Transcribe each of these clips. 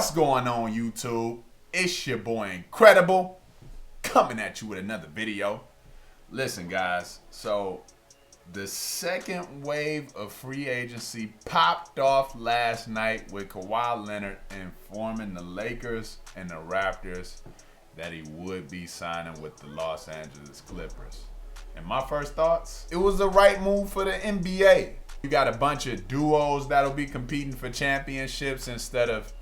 What's going on, YouTube? It's your boy Incredible, coming at you with another video. Listen, guys, so the second wave of free agency popped off last night with Kawhi Leonard informing the Lakers and the Raptors that he would be signing with the Los Angeles Clippers. And my first thoughts, it was the right move for the NBA. You got a bunch of duos that'll be competing for championships instead of,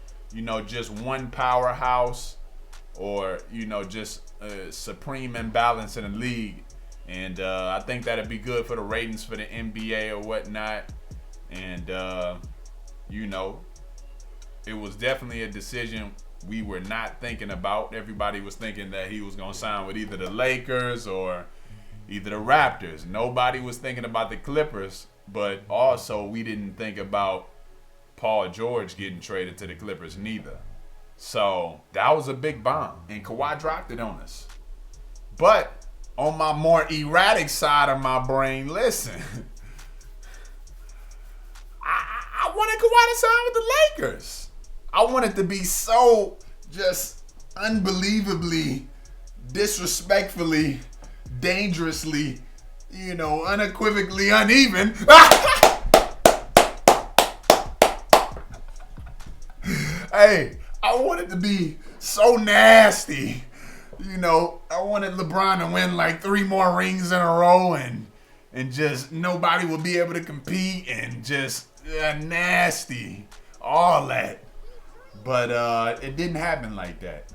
just one powerhouse or, just supreme imbalance in the league. And I think that'd be good for the ratings for the NBA or whatnot. And, it was definitely a decision we were not thinking about. Everybody was thinking that he was going to sign with either the Lakers or either the Raptors. Nobody was thinking about the Clippers, but also we didn't think about Paul George getting traded to the Clippers neither. So that was a big bomb, and Kawhi dropped it on us. But on my more erratic side of my brain, listen, I wanted Kawhi to sign with the Lakers. I wanted to be so just unbelievably, disrespectfully, dangerously, unequivocally uneven. Hey, I wanted to be so nasty. I wanted LeBron to win like 3 more rings in a row and just nobody would be able to compete and just nasty. All that. But it didn't happen like that.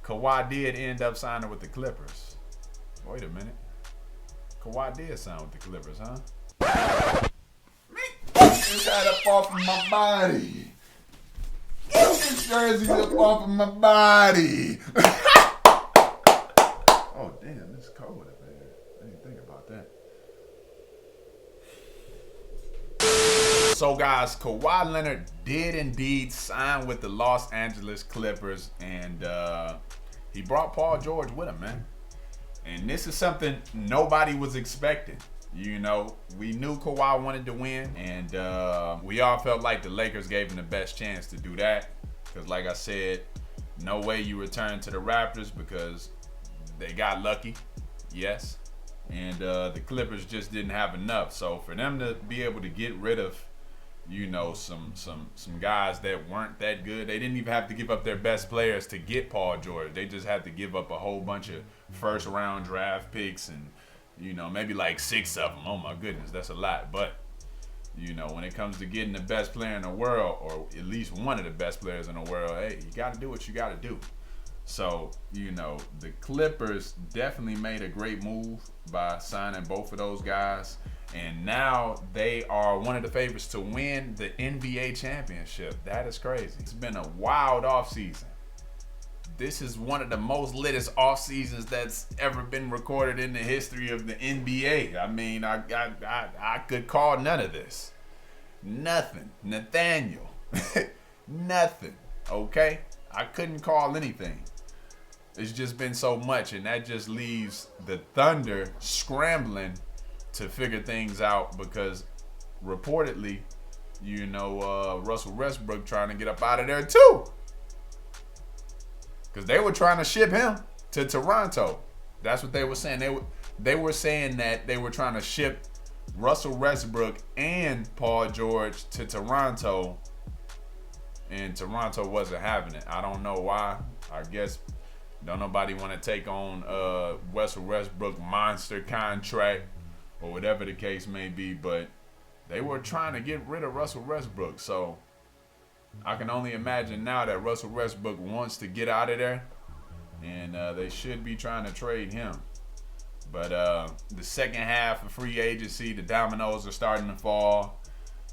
Kawhi did end up signing with the Clippers. Wait a minute. Kawhi did sign with the Clippers, huh? Get that up off of my body. Get this jersey up off of my body. Oh, damn, it's cold up there. I didn't think about that. So, guys, Kawhi Leonard did indeed sign with the Los Angeles Clippers, and he brought Paul George with him, man. And this is something nobody was expecting. We knew Kawhi wanted to win, and we all felt like the Lakers gave him the best chance to do that. Because, like I said, no way you return to the Raptors because they got lucky, yes. And the Clippers just didn't have enough. So for them to be able to get rid of, some guys that weren't that good, they didn't even have to give up their best players to get Paul George. They just had to give up a whole bunch of first-round draft picks and maybe like 6 of them. Oh my goodness, that's a lot. But, when it comes to getting the best player in the world, or at least one of the best players in the world, hey, you got to do what you got to do. So, the Clippers definitely made a great move by signing both of those guys. And now they are one of the favorites to win the NBA championship. That is crazy. It's been a wild offseason. This is one of the most littest off seasons that's ever been recorded in the history of the NBA. I mean, I could call none of this. Nothing. Nathaniel. Nothing. Okay? I couldn't call anything. It's just been so much, and that just leaves the Thunder scrambling to figure things out because reportedly, Russell Westbrook trying to get up out of there too. Because they were trying to ship him to Toronto. That's what they were saying. They were saying that they were trying to ship Russell Westbrook and Paul George to Toronto. And Toronto wasn't having it. I don't know why. I guess don't nobody want to take on Russell Westbrook monster contract or whatever the case may be. But they were trying to get rid of Russell Westbrook. So I can only imagine now that Russell Westbrook wants to get out of there, and they should be trying to trade him. But the second half of free agency, the dominoes are starting to fall.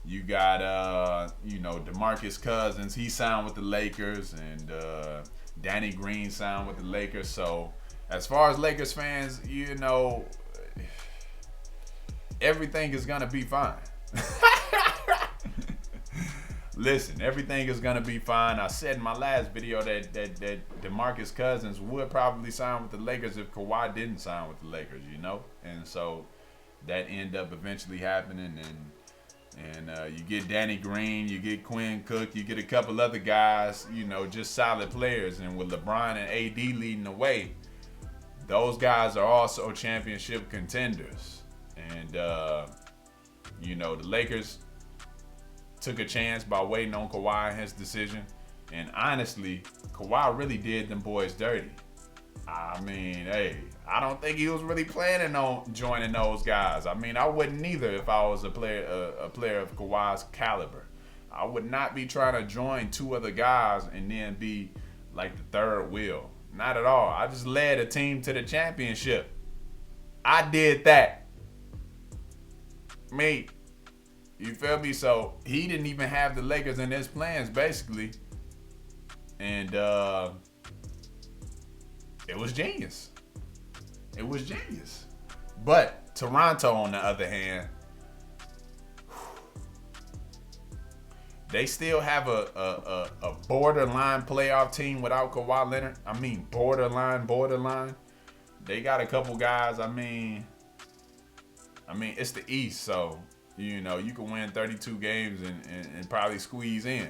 You got, DeMarcus Cousins. He signed with the Lakers, and Danny Green signed with the Lakers. So as far as Lakers fans, everything is going to be fine. Listen, everything is going to be fine. I said in my last video that DeMarcus Cousins would probably sign with the Lakers if Kawhi didn't sign with the Lakers, And so that ended up eventually happening. And And you get Danny Green, you get Quinn Cook, you get a couple other guys, just solid players. And with LeBron and AD leading the way, those guys are also championship contenders. And, the Lakers took a chance by waiting on Kawhi and his decision. And honestly, Kawhi really did them boys dirty. I mean, hey, I don't think he was really planning on joining those guys. I mean, I wouldn't either if I was a player of Kawhi's caliber. I would not be trying to join two other guys and then be like the third wheel. Not at all. I just led a team to the championship. I did that. Me. You feel me? So he didn't even have the Lakers in his plans, basically. And it was genius. It was genius. But Toronto, on the other hand, they still have a borderline playoff team without Kawhi Leonard. I mean, borderline. They got a couple guys. I mean, it's the East, so you can win 32 games and probably squeeze in.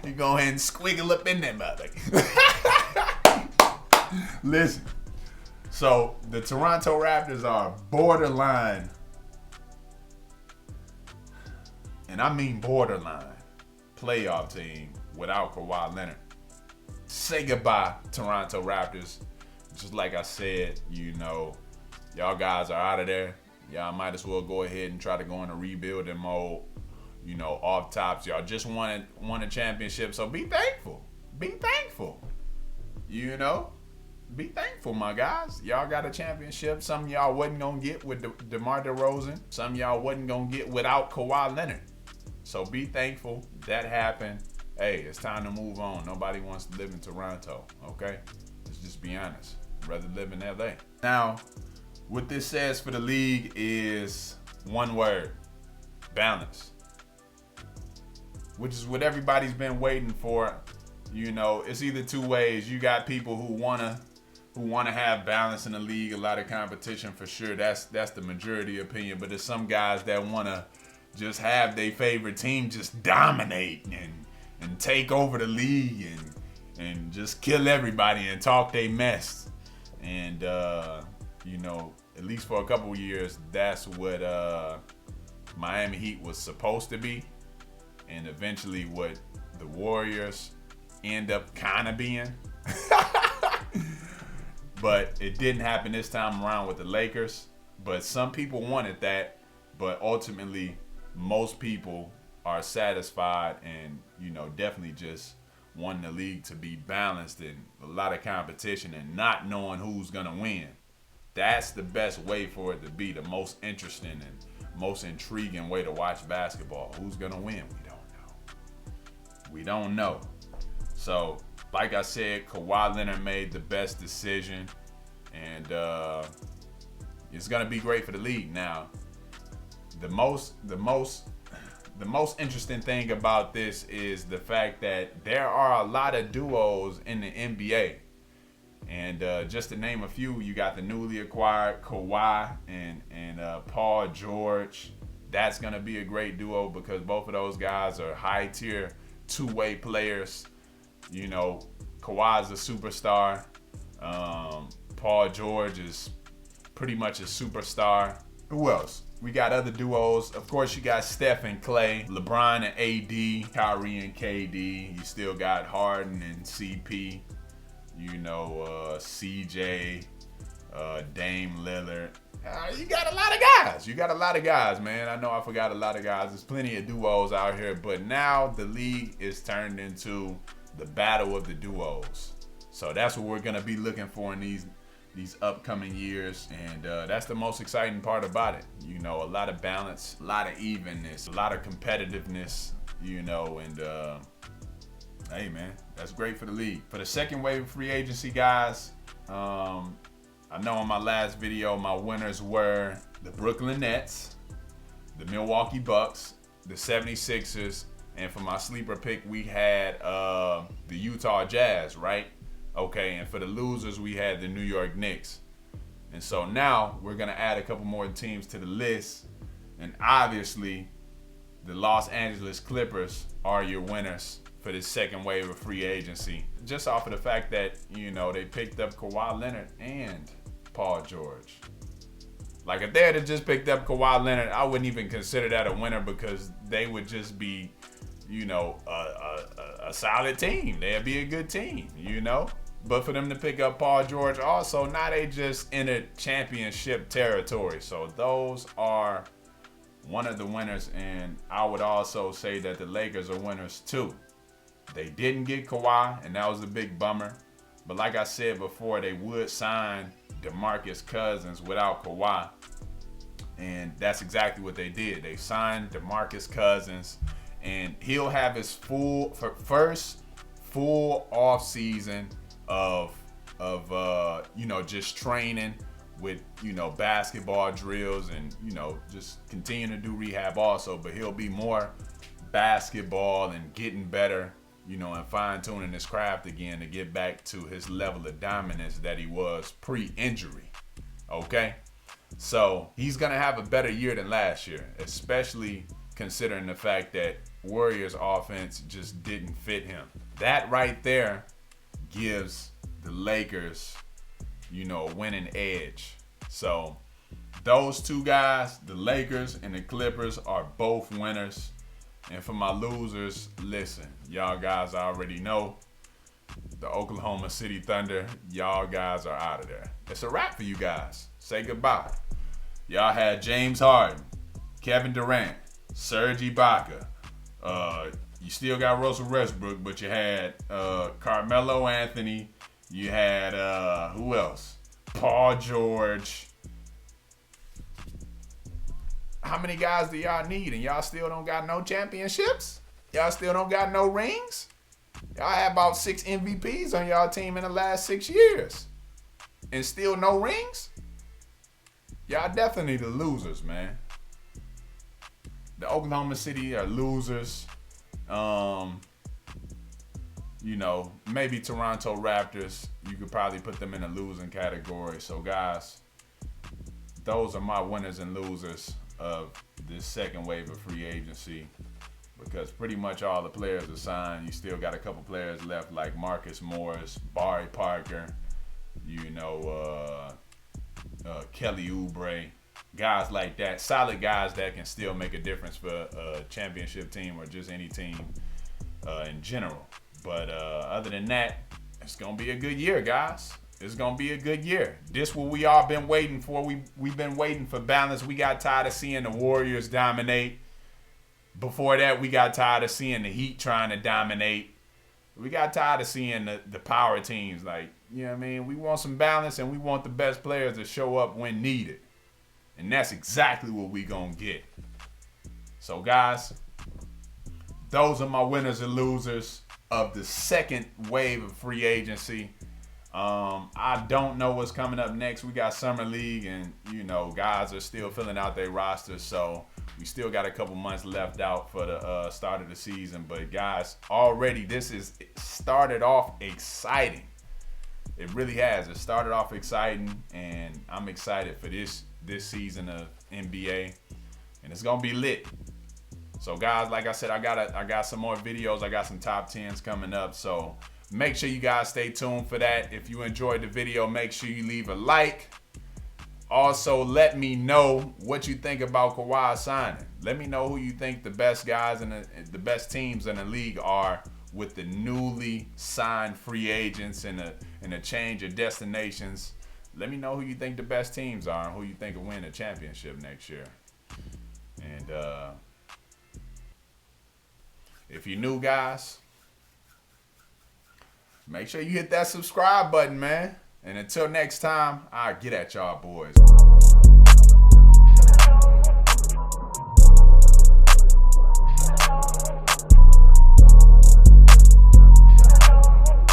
You go ahead and squiggle up in that mother. Listen. So the Toronto Raptors are borderline, and I mean borderline, playoff team without Kawhi Leonard. Say goodbye, Toronto Raptors. Just like I said, y'all guys are out of there. Y'all might as well go ahead and try to go in a rebuilding mode. Off tops, y'all just won a championship, so be thankful. Be thankful. Be thankful, my guys. Y'all got a championship. Some of y'all wasn't gonna get with DeMar DeRozan. Some of y'all wasn't gonna get without Kawhi Leonard. So be thankful that happened. Hey, it's time to move on. Nobody wants to live in Toronto, okay? Let's just be honest. I'd rather live in LA. Now, what this says for the league is one word: balance. Which is what everybody's been waiting for. It's either two ways. You got people who wanna have balance in the league, a lot of competition for sure. That's the majority opinion. But there's some guys that wanna just have their favorite team just dominate and take over the league and just kill everybody and talk they mess. And at least for a couple of years, that's what Miami Heat was supposed to be. And eventually what the Warriors end up kind of being. But it didn't happen this time around with the Lakers. But some people wanted that. But ultimately, most people are satisfied and, definitely just wanting the league to be balanced and a lot of competition and not knowing who's going to win. That's the best way for it to be, the most interesting and most intriguing way to watch basketball. Who's going to win? We don't know. So, like I said, Kawhi Leonard made the best decision, and it's gonna be great for the league. Now, the most interesting thing about this is the fact that there are a lot of duos in the NBA, and just to name a few, you got the newly acquired Kawhi and Paul George. That's gonna be a great duo because both of those guys are high tier two-way players. Kawhi's a superstar. Paul George is pretty much a superstar. Who else? We got other duos. Of course, you got Steph and Clay, LeBron and AD, Kyrie and KD. You still got Harden and CP. CJ, Dame Lillard. You got a lot of guys. You got a lot of guys, man. I know I forgot a lot of guys. There's plenty of duos out here, but now the league is turned into the battle of the duos. So that's what we're gonna be looking for in these upcoming years, and that's the most exciting part about it. A lot of balance, a lot of evenness, a lot of competitiveness. And hey, man, that's great for the league. For the second wave of free agency, guys. I know in my last video, my winners were the Brooklyn Nets, the Milwaukee Bucks, the 76ers, and for my sleeper pick, we had the Utah Jazz, right? Okay, and for the losers, we had the New York Knicks. And so now we're going to add a couple more teams to the list. And obviously, the Los Angeles Clippers are your winners for this second wave of free agency. Just off of the fact that, they picked up Kawhi Leonard and Paul George. Like, if they had just picked up Kawhi Leonard, I wouldn't even consider that a winner because they would just be, a solid team. They'd be a good team, But for them to pick up Paul George also, now they just entered championship territory. So those are one of the winners, and I would also say that the Lakers are winners too. They didn't get Kawhi, and that was a big bummer. But like I said before, they would sign DeMarcus Cousins without Kawhi. And that's exactly what they did. They signed DeMarcus Cousins, and he'll have his first full off season of just training with basketball drills and just continuing to do rehab also. But he'll be more basketball and getting better, and fine-tuning his craft again to get back to his level of dominance that he was pre-injury. Okay? So he's going to have a better year than last year, especially considering the fact that Warriors offense just didn't fit him. That right there gives the Lakers, a winning edge. So those two guys, the Lakers and the Clippers, are both winners. And for my losers, listen, y'all guys already know the Oklahoma City Thunder, y'all guys are out of there. It's a wrap for you guys. Say goodbye. Y'all had James Harden, Kevin Durant, Serge Ibaka. You still got Russell Westbrook, but you had Carmelo Anthony. You had, who else? Paul George. How many guys do y'all need? And y'all still don't got no championships? Y'all still don't got no rings? Y'all had about 6 MVPs on y'all team in the last 6 years. And still no rings? Y'all definitely the losers, man. The Oklahoma City are losers. Maybe Toronto Raptors, you could probably put them in a losing category. So, guys, those are my winners and losers of this second wave of free agency, because pretty much all the players are signed. You still got a couple players left like Marcus Morris, Barry Parker, Kelly Oubre, guys like that. Solid guys that can still make a difference for a championship team or just any team in general. But other than that, it's going to be a good year, guys. It's going to be a good year. This what we all been waiting for. We've been waiting for balance. We got tired of seeing the Warriors dominate. Before that, we got tired of seeing the Heat trying to dominate. We got tired of seeing the power teams. We want some balance, and we want the best players to show up when needed. And that's exactly what we going to get. So, guys, those are my winners and losers of the second wave of free agency. I don't know what's coming up next. We got Summer League, and, guys are still filling out their rosters. So we still got a couple months left out for the start of the season. But, guys, already this is started off exciting. It really has. It started off exciting, and I'm excited for this season of NBA. And it's going to be lit. So, guys, like I said, I got some more videos. I got some top 10s coming up. So make sure you guys stay tuned for that. If you enjoyed the video, make sure you leave a like. Also, let me know what you think about Kawhi signing. Let me know who you think the best guys and the best teams in the league are with the newly signed free agents and a change of destinations. Let me know who you think the best teams are and who you think will win a championship next year. And if you're new, guys, make sure you hit that subscribe button, man. And until next time, I'll get at y'all boys.